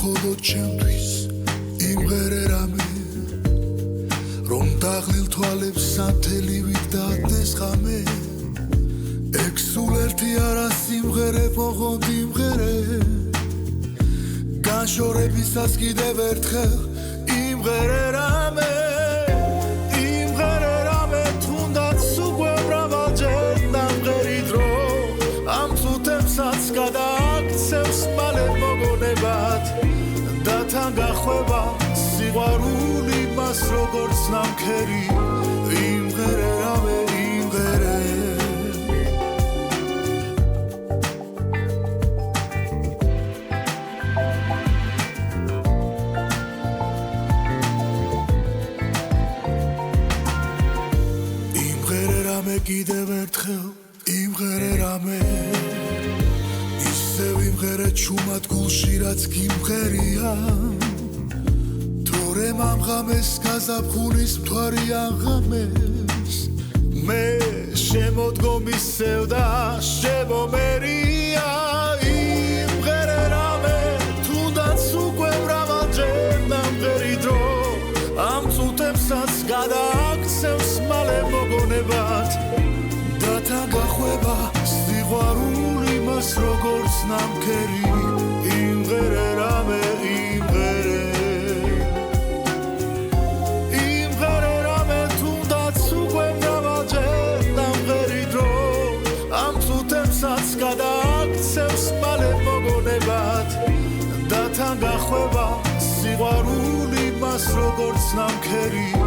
მხოლოდ ჩემთვის იმღერე რამე რომ დაღლილ თვალებს სათელივით დადეს ღამე ეგ სულ ერთი არა სიმღერე ოღონდ იმღერე განშორებისას კიდევ ერთხელ იმღერე რამე გადააქცევს მალე მოგონებად და თან გახვება სიყვარული მას როგორც ნამქერი იმღერე რამე იმღერე იმღერე რამე კიდევ ერთხელ იმღერე რამე ვიმღერე ჩუმად გულში რაც გიმღერია თორე მამღამეს გაზაფხულის მთვარი აღამეს მე შემოდგომისევ და შემომერია იმღერე რამე თუნდაც უკვე მრავალჯერ ნამღერი დრო ამ წუთებსაც გადააქცევს მალე მოგონებად და თან გახვება სიყვარული მას როგორც ნამქერი იმღერე რამე იმღერე იმღერე რამე თუნდაც უკვე მრავალჯერ ნამღერი დრო ამ წუთებსაც გადააქცევს მალე მოგონებად და თან გახვება სიყვარული მას როგორც ნამქერი